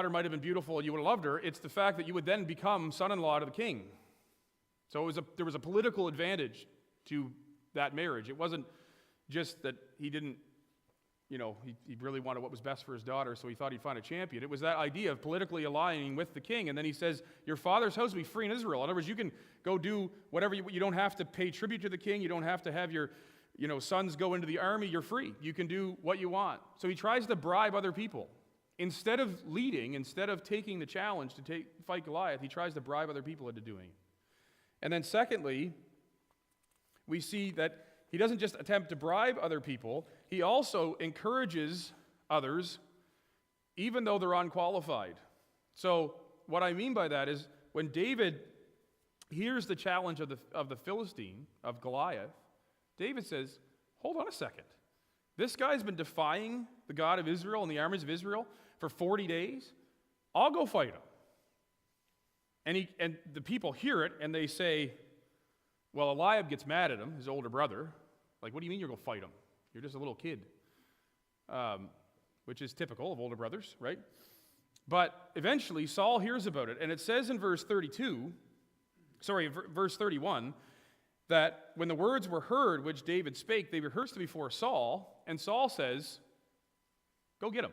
daughter might have been beautiful and you would have loved her. It's the fact that you would then become son-in-law to the king. So there was a political advantage to that marriage. It wasn't just that he didn't, he really wanted what was best for his daughter, so he thought he'd find a champion. It was that idea of politically aligning with the king. And then he says, your father's house will be free in Israel. In other words, you can go do whatever you don't have to pay tribute to the king. You don't have to have your sons go into the army. You're free. You can do what you want. So he tries to bribe other people. Instead of leading, instead of taking the challenge to fight Goliath, he tries to bribe other people into doing it. And then secondly, we see that he doesn't just attempt to bribe other people, he also encourages others, even though they're unqualified. So what I mean by that is when David hears the challenge of the Philistine, of Goliath, David says, hold on a second. This guy's been defying the God of Israel and the armies of Israel for 40 days. I'll go fight him. And the people hear it and they say, well, Eliab gets mad at him, his older brother. Like, what do you mean you're going to fight him? You're just a little kid. Which is typical of older brothers, right? But eventually Saul hears about it. And it says in verse 31, that when the words were heard which David spake, they rehearsed before Saul. And Saul says, go get him.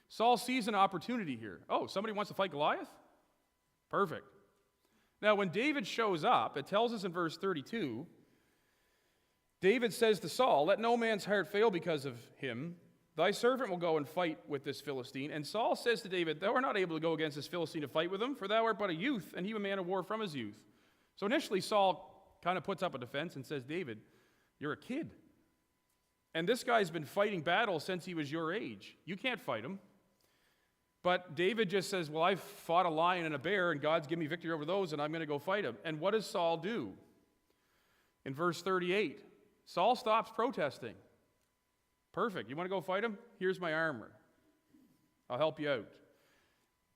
Saul sees an opportunity here. Oh, somebody wants to fight Goliath? Perfect. Now, when David shows up, it tells us in verse 32, David says to Saul, let no man's heart fail because of him. Thy servant will go and fight with this Philistine. And Saul says to David, thou art not able to go against this Philistine to fight with him, for thou art but a youth, and he a man of war from his youth. So initially, Saul kind of puts up a defense and says, David, you're a kid. And this guy's been fighting battles since he was your age. You can't fight him. But David just says, well, I've fought a lion and a bear, and God's given me victory over those, and I'm going to go fight him. And what does Saul do? In verse 38, Saul stops protesting. Perfect. You want to go fight him? Here's my armor. I'll help you out.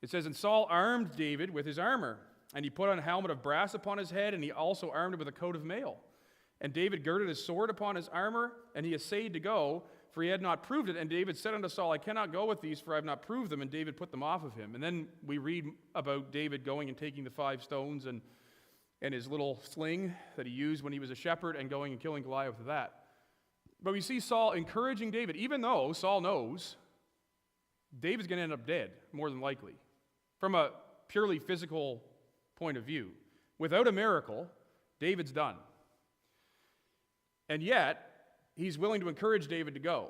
It says, and Saul armed David with his armor, and he put on a helmet of brass upon his head, and he also armed him with a coat of mail. And David girded his sword upon his armor, and he essayed to go, for he had not proved it. And David said unto Saul, I cannot go with these, for I have not proved them. And David put them off of him. And then we read about David going and taking the 5 stones and his little sling that he used when he was a shepherd and going and killing Goliath with that. But we see Saul encouraging David, even though Saul knows David's going to end up dead, more than likely, from a purely physical point of view. Without a miracle, David's done. And yet, he's willing to encourage David to go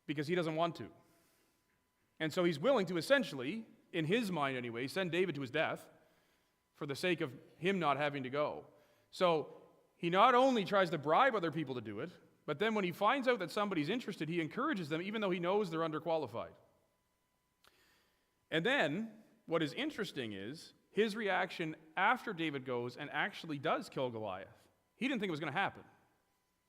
because he doesn't want to. And so he's willing to essentially, in his mind anyway, send David to his death for the sake of him not having to go. So he not only tries to bribe other people to do it, but then when he finds out that somebody's interested, he encourages them even though he knows they're underqualified. And then, what is interesting is his reaction after David goes and actually does kill Goliath. He didn't think it was going to happen.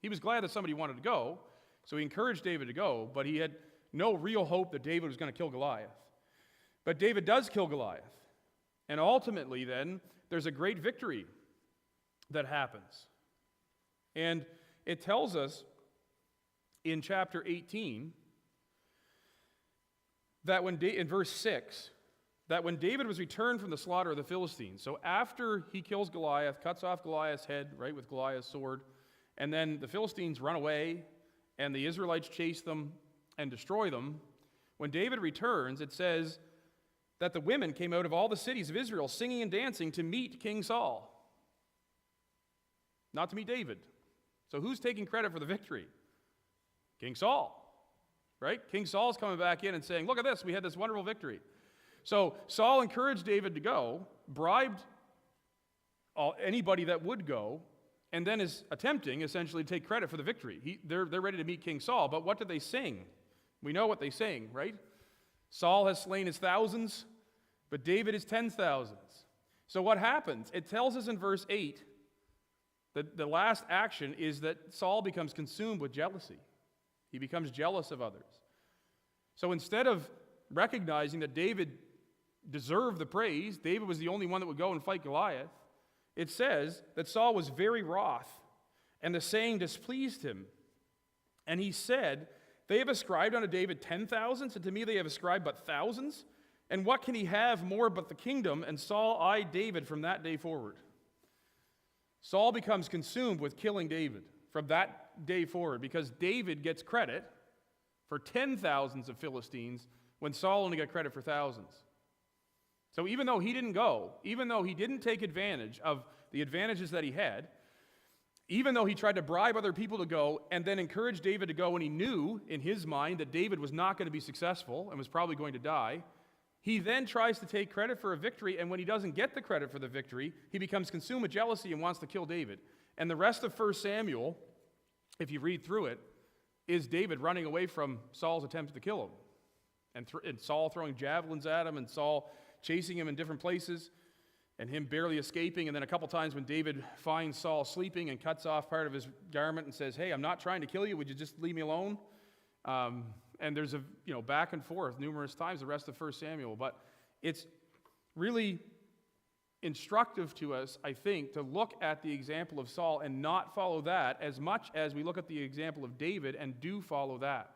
He was glad that somebody wanted to go, so he encouraged David to go, but he had no real hope that David was going to kill Goliath. But David does kill Goliath. And ultimately, then, there's a great victory that happens. And it tells us in chapter 18 that in verse 6, that when David was returned from the slaughter of the Philistines, so after he kills Goliath, cuts off Goliath's head, right, with Goliath's sword, and then the Philistines run away, and the Israelites chase them and destroy them. When David returns, it says that the women came out of all the cities of Israel singing and dancing to meet King Saul. Not to meet David. So who's taking credit for the victory? King Saul, right? King Saul's coming back in and saying, look at this, we had this wonderful victory. So Saul encouraged David to go, bribed anybody that would go, and then is attempting, essentially, to take credit for the victory. They're ready to meet King Saul, but what do they sing? We know what they sing, right? Saul has slain his thousands, but David his 10,000s. So what happens? It tells us in verse 8 that the last action is that Saul becomes consumed with jealousy. He becomes jealous of others. So instead of recognizing that David deserved the praise, David was the only one that would go and fight Goliath, it says that Saul was very wroth, and the saying displeased him. And he said, they have ascribed unto David 10,000s, and to me they have ascribed but thousands. And what can he have more but the kingdom? And Saul eyed David from that day forward. Saul becomes consumed with killing David from that day forward because David gets credit for 10,000s of Philistines when Saul only got credit for thousands. So even though he didn't go, even though he didn't take advantage of the advantages that he had, even though he tried to bribe other people to go and then encourage David to go when he knew in his mind that David was not going to be successful and was probably going to die, he then tries to take credit for a victory, and when he doesn't get the credit for the victory, he becomes consumed with jealousy and wants to kill David. And the rest of 1 Samuel, if you read through it, is David running away from Saul's attempts to kill him. And Saul throwing javelins at him, and Saul chasing him in different places, and him barely escaping. And then a couple times when David finds Saul sleeping and cuts off part of his garment and says, "Hey, I'm not trying to kill you. Would you just leave me alone?" And there's a back and forth numerous times the rest of 1 Samuel. But it's really instructive to us, I think, to look at the example of Saul and not follow that as much as we look at the example of David and do follow that.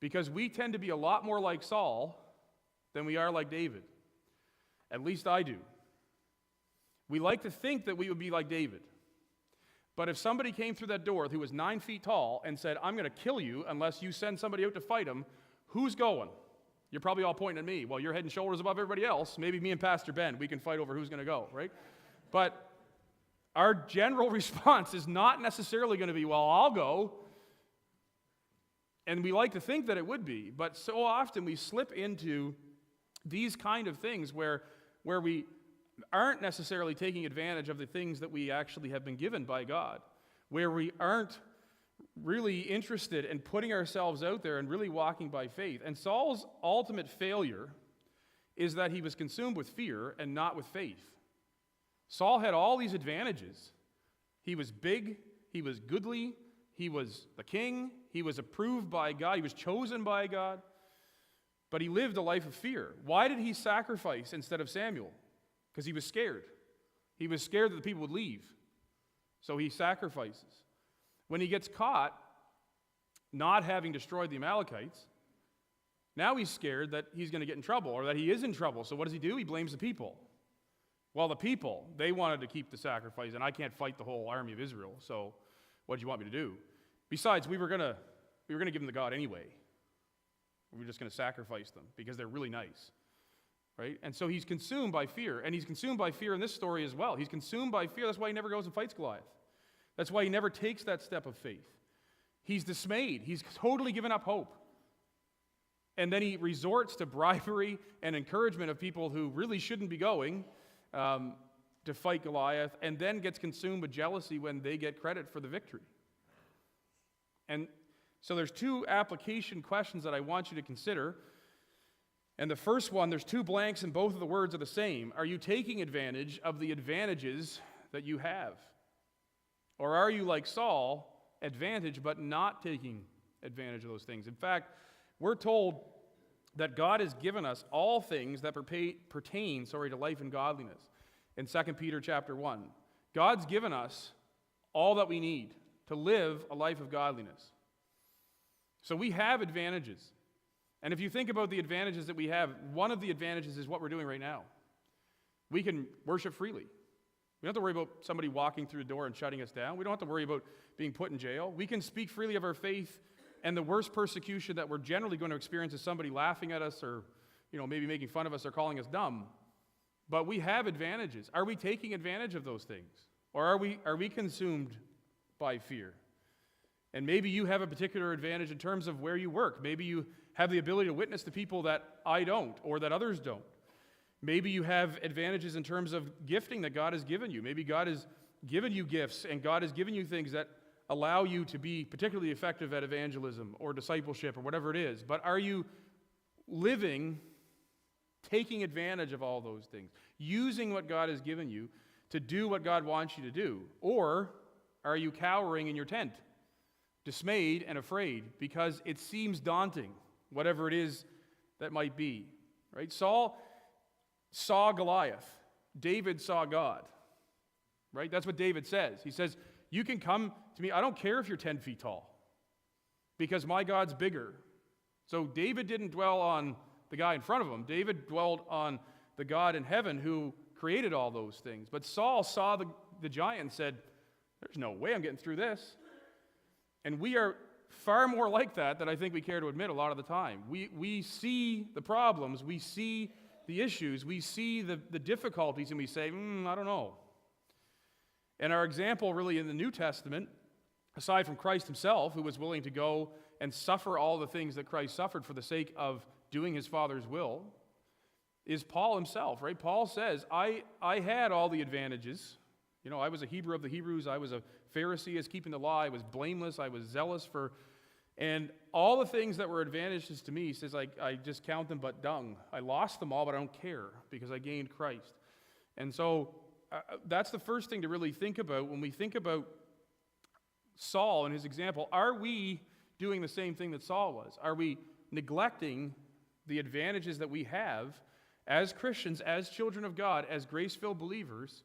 Because we tend to be a lot more like Saul than we are like David. At least I do. We like to think that we would be like David. But if somebody came through that door who was 9 feet tall and said, "I'm going to kill you unless you send somebody out to fight him," who's going? You're probably all pointing at me. Well, you're head and shoulders above everybody else. Maybe me and Pastor Ben, we can fight over who's going to go, right? But our general response is not necessarily going to be, "Well, I'll go." And we like to think that it would be. But so often we slip into these kind of things where we aren't necessarily taking advantage of the things that we actually have been given by God, where we aren't really interested in putting ourselves out there and really walking by faith. And Saul's ultimate failure is that he was consumed with fear and not with faith. Saul had all these advantages. He was big, he was goodly, he was the king, he was approved by God, he was chosen by God, but he lived a life of fear. Why did he sacrifice instead of Samuel? Because he was scared. He was scared that the people would leave. So he sacrifices. When he gets caught not having destroyed the Amalekites, now he's scared that he's going to get in trouble or that he is in trouble. So what does he do? He blames the people. Well, the people, they wanted to keep the sacrifice, and I can't fight the whole army of Israel, so what do you want me to do? Besides, we were going to give them to God anyway. We were just going to sacrifice them because they're really nice. Right? And so he's consumed by fear. And he's consumed by fear in this story as well. He's consumed by fear. That's why he never goes and fights Goliath. That's why he never takes that step of faith. He's dismayed. He's totally given up hope. And then he resorts to bribery and encouragement of people who really shouldn't be going to fight Goliath, and then gets consumed with jealousy when they get credit for the victory. And so there's two application questions that I want you to consider. And the first one, there's two blanks and both of the words are the same. Are you taking advantage of the advantages that you have? Or are you like Saul, advantage but not taking advantage of those things? In fact, we're told that God has given us all things that pertain to life and godliness. In 2 Peter chapter 1, God's given us all that we need to live a life of godliness. So we have advantages. And if you think about the advantages that we have, one of the advantages is what we're doing right now. We can worship freely. We don't have to worry about somebody walking through the door and shutting us down. We don't have to worry about being put in jail. We can speak freely of our faith, and the worst persecution that we're generally going to experience is somebody laughing at us or maybe making fun of us or calling us dumb. But we have advantages. Are we taking advantage of those things? Or are we consumed by fear? And maybe you have a particular advantage in terms of where you work. Maybe you have the ability to witness to people that I don't or that others don't. Maybe you have advantages in terms of gifting that God has given you. Maybe God has given you gifts and God has given you things that allow you to be particularly effective at evangelism or discipleship or whatever it is. But are you living, taking advantage of all those things, using what God has given you to do what God wants you to do? Or are you cowering in your tent, dismayed and afraid because it seems daunting? Whatever it is that might be, right? Saul saw Goliath. David saw God, right? That's what David says. He says, "You can come to me. I don't care if you're 10 feet tall because my God's bigger." So David didn't dwell on the guy in front of him. David dwelt on the God in heaven who created all those things. But Saul saw the giant and said, there's no way I'm getting through this. And we are far more like that than I think we care to admit a lot of the time. We see the problems, we see the issues, we see the difficulties, and we say, I don't know. And our example really in the New Testament, aside from Christ himself, who was willing to go and suffer all the things that Christ suffered for the sake of doing his Father's will, is Paul himself, right? Paul says, I had all the advantages. You know, I was a Hebrew of the Hebrews. I was a Pharisee as keeping the law. I was blameless. I was zealous for, and all the things that were advantages to me, he says, I just count them but dung. I lost them all, but I don't care because I gained Christ. And so that's the first thing to really think about when we think about Saul and his example. Are we doing the same thing that Saul was? Are we neglecting the advantages that we have as Christians, as children of God, as grace-filled believers,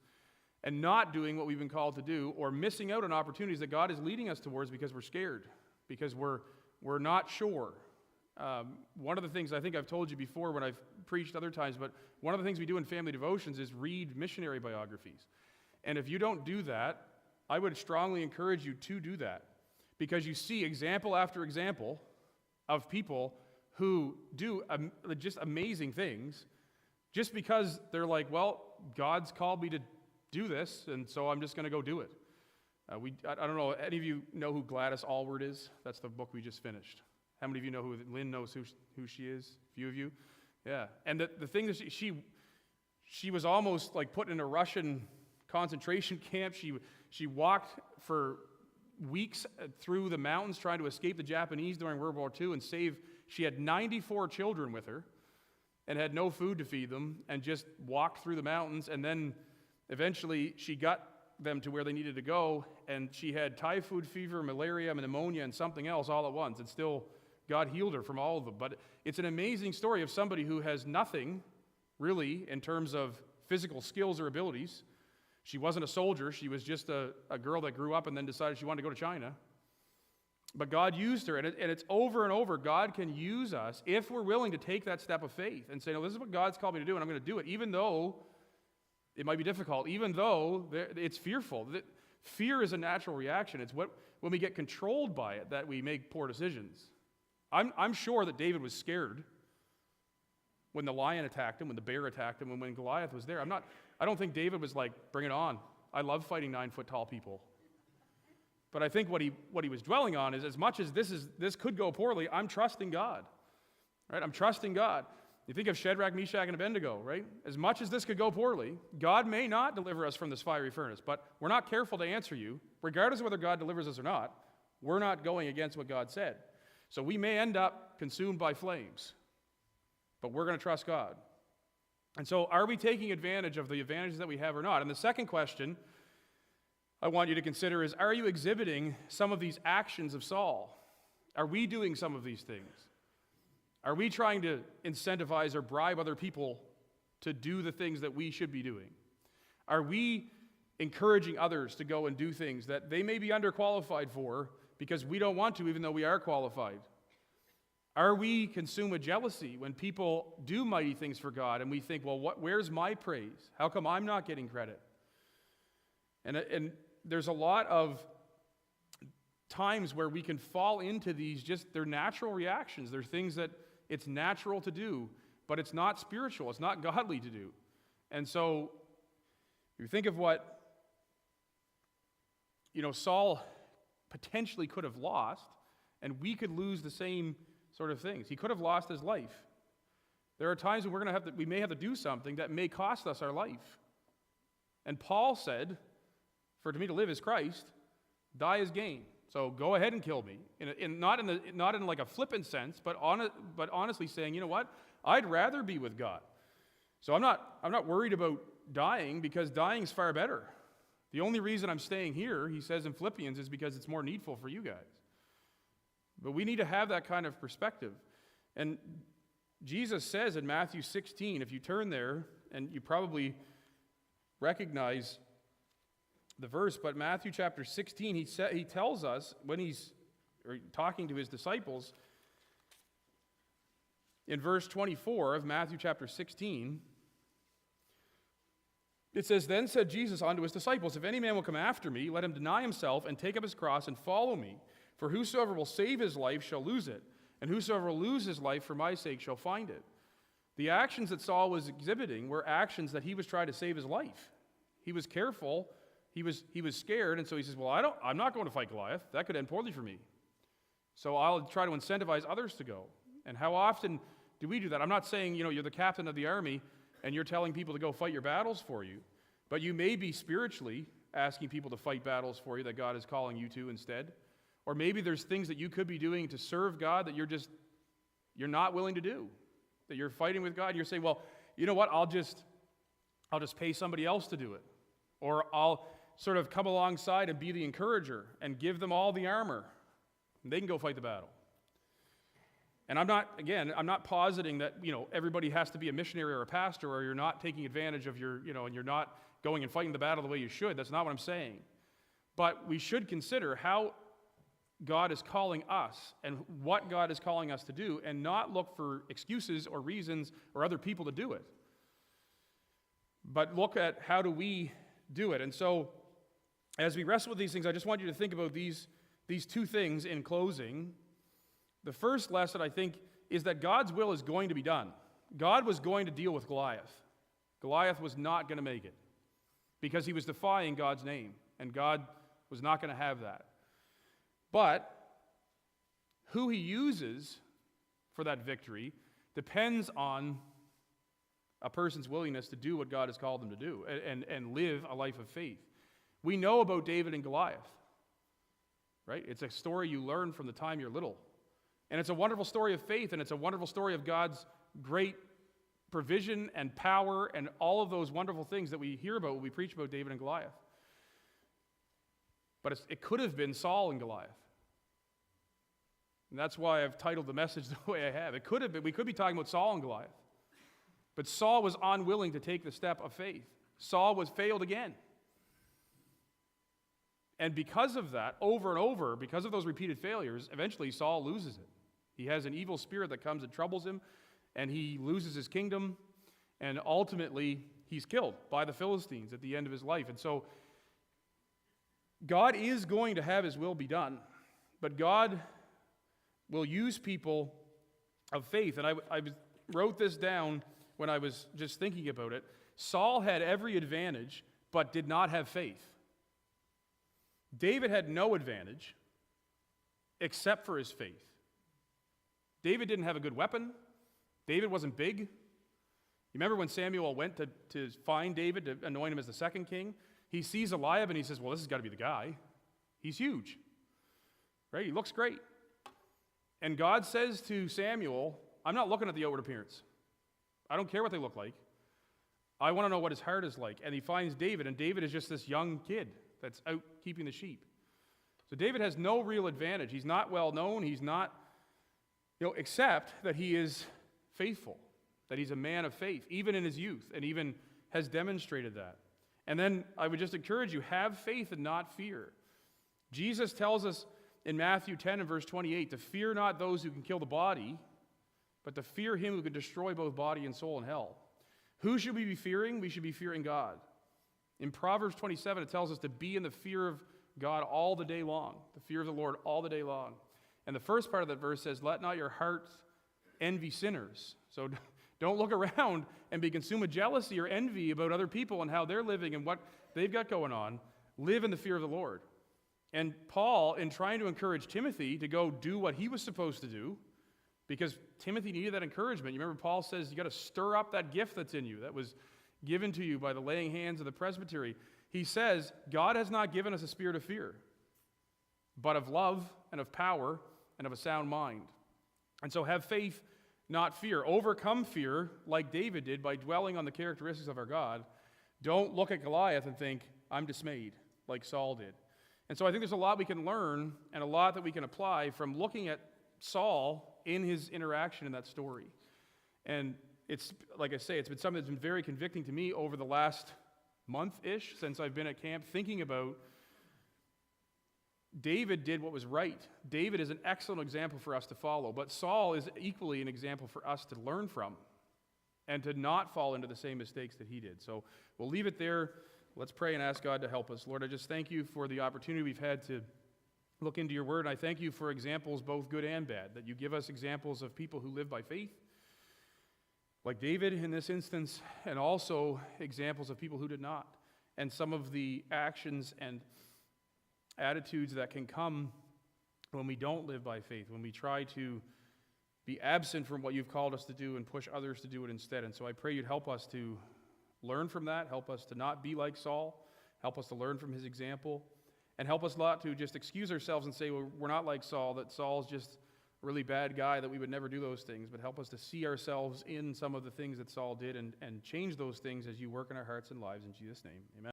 and not doing what we've been called to do, or missing out on opportunities that God is leading us towards because we're scared, because we're not sure? One of the things I think I've told you before when I've preached other times, but one of the things we do in family devotions is read missionary biographies. And if you don't do that, I would strongly encourage you to do that, because you see example after example of people who do just amazing things just because they're like, well, God's called me to do this, and so I'm just going to go do it. I don't know, any of you know who Gladys Allward is? That's the book we just finished. How many of you know who Lynn knows who she is? A few of you? Yeah. And the thing that she was almost like put in a Russian concentration camp. She walked for weeks through the mountains trying to escape the Japanese during World War II and save. She had 94 children with her and had no food to feed them and just walked through the mountains, and then eventually she got them to where they needed to go, and she had typhoid fever, malaria, pneumonia, and something else all at once, and still God healed her from all of them. But it's an amazing story of somebody who has nothing really in terms of physical skills or abilities. She wasn't a soldier. She was just a girl that grew up and then decided she wanted to go to China. But God used her, and it's over and over. God can use us if we're willing to take that step of faith and say, no, this is what God's called me to do, and I'm going to do it, even though it might be difficult, even though it's fearful. Fear is a natural reaction. It's when we get controlled by it that we make poor decisions. I'm sure that David was scared when the lion attacked him, when the bear attacked him, and when Goliath was there. I don't think David was like, bring it on. I love fighting 9-foot-tall people. But I think what he was dwelling on is, as much as this could go poorly, I'm trusting God. Right? I'm trusting God. You think of Shadrach, Meshach, and Abednego, right? As much as this could go poorly, God may not deliver us from this fiery furnace, but we're not careful to answer you. Regardless of whether God delivers us or not, we're not going against what God said. So we may end up consumed by flames, but we're going to trust God. And so are we taking advantage of the advantages that we have or not? And the second question I want you to consider is, are you exhibiting some of these actions of Saul? Are we doing some of these things? Are we trying to incentivize or bribe other people to do the things that we should be doing? Are we encouraging others to go and do things that they may be underqualified for because we don't want to, even though we are qualified? Are we consumed with jealousy when people do mighty things for God and we think, well, where's my praise? How come I'm not getting credit? And there's a lot of times where we can fall into these, they're natural reactions. They're things that it's natural to do, but it's not spiritual. It's not godly to do. And so if you think of what, Saul potentially could have lost, and we could lose the same sort of things. He could have lost his life. There are times when we may have to do something that may cost us our life. And Paul said, for to me to live is Christ, die is gain. So go ahead and kill me. Not in like a flippant sense, but honestly saying, you know what? I'd rather be with God. So I'm not worried about dying, because dying is far better. The only reason I'm staying here, he says in Philippians, is because it's more needful for you guys. But we need to have that kind of perspective. And Jesus says in Matthew 16, if you turn there, and you probably recognize the verse, but Matthew chapter 16, he tells us when he's talking to his disciples, In verse 24 of Matthew chapter 16, it says, "Then said Jesus unto his disciples, If any man will come after me, let him deny himself and take up his cross and follow me. For whosoever will save his life shall lose it, and whosoever will lose his life for my sake shall find it." The actions that Saul was exhibiting were actions that he was trying to save his life. He was careful. He was scared, and so he says, well, I'm not going to fight Goliath. That could end poorly for me. So I'll try to incentivize others to go. And how often do we do that? I'm not saying, you're the captain of the army and you're telling people to go fight your battles for you, but you may be spiritually asking people to fight battles for you that God is calling you to instead. Or maybe there's things that you could be doing to serve God that you're not willing to do, that you're fighting with God. And you're saying, well, you know what? I'll just pay somebody else to do it. Or I'll sort of come alongside and be the encourager and give them all the armor. And they can go fight the battle. And I'm not positing that, everybody has to be a missionary or a pastor, or you're not taking advantage of and you're not going and fighting the battle the way you should. That's not what I'm saying. But we should consider how God is calling us and what God is calling us to do, and not look for excuses or reasons or other people to do it. But look at how do we do it. And so, as we wrestle with these things, I just want you to think about these two things in closing. The first lesson, I think, is that God's will is going to be done. God was going to deal with Goliath. Goliath was not going to make it because he was defying God's name, and God was not going to have that. But who he uses for that victory depends on a person's willingness to do what God has called them to do and live a life of faith. We know about David and Goliath, right? It's a story you learn from the time you're little. And it's a wonderful story of faith, and it's a wonderful story of God's great provision and power and all of those wonderful things that we hear about when we preach about David and Goliath. But it could have been Saul and Goliath. And that's why I've titled the message the way I have. It could have been, we could be talking about Saul and Goliath. But Saul was unwilling to take the step of faith. Saul was failed again. And because of that, over and over, because of those repeated failures, eventually Saul loses it. He has an evil spirit that comes and troubles him, and he loses his kingdom, and ultimately he's killed by the Philistines at the end of his life. And so God is going to have his will be done, but God will use people of faith. And I wrote this down when I was just thinking about it. Saul had every advantage, but did not have faith. David had no advantage except for his faith. David didn't have a good weapon. David wasn't big. You remember when Samuel went to find David to anoint him as the second king? He sees Eliab and he says, well, this has got to be the guy. He's huge, right? He looks great. And God says to Samuel, I'm not looking at the outward appearance. I don't care what they look like. I want to know what his heart is like. And he finds David, and David is just this young kid that's out keeping the sheep. So David has no real advantage. He's not well known. He's not, except that he is faithful, that he's a man of faith, even in his youth, and even has demonstrated that. And then I would just encourage you, have faith and not fear. Jesus tells us in Matthew 10 and verse 28 to fear not those who can kill the body, but to fear him who can destroy both body and soul in hell. Who should we be fearing? We should be fearing God. In Proverbs 27, it tells us to be in the fear of God all the day long, the fear of the Lord all the day long. And the first part of that verse says, let not your heart envy sinners. So don't look around and be consumed with jealousy or envy about other people and how they're living and what they've got going on. Live in the fear of the Lord. And Paul, in trying to encourage Timothy to go do what he was supposed to do, because Timothy needed that encouragement. You remember Paul says you got to stir up that gift that's in you, that was given to you by the laying hands of the presbytery. He says, God has not given us a spirit of fear, but of love and of power and of a sound mind. And so have faith, not fear. Overcome fear like David did by dwelling on the characteristics of our God. Don't look at Goliath and think, I'm dismayed, like Saul did. And so I think there's a lot we can learn and a lot that we can apply from looking at Saul in his interaction in that story. And it's, like I say, it's been something that's been very convicting to me over the last month-ish since I've been at camp, thinking about David did what was right. David is an excellent example for us to follow, but Saul is equally an example for us to learn from and to not fall into the same mistakes that he did. So we'll leave it there. Let's pray and ask God to help us. Lord, I just thank you for the opportunity we've had to look into your word. And I thank you for examples, both good and bad, that you give us examples of people who live by faith, like David in this instance, and also examples of people who did not, and some of the actions and attitudes that can come when we don't live by faith, when we try to be absent from what you've called us to do and push others to do it instead. And so I pray you'd help us to learn from that, help us to not be like Saul, help us to learn from his example, and help us not to just excuse ourselves and say, well, we're not like Saul, that Saul's just a really bad guy, that we would never do those things, but help us to see ourselves in some of the things that Saul did and change those things as you work in our hearts and lives. In Jesus' name, amen.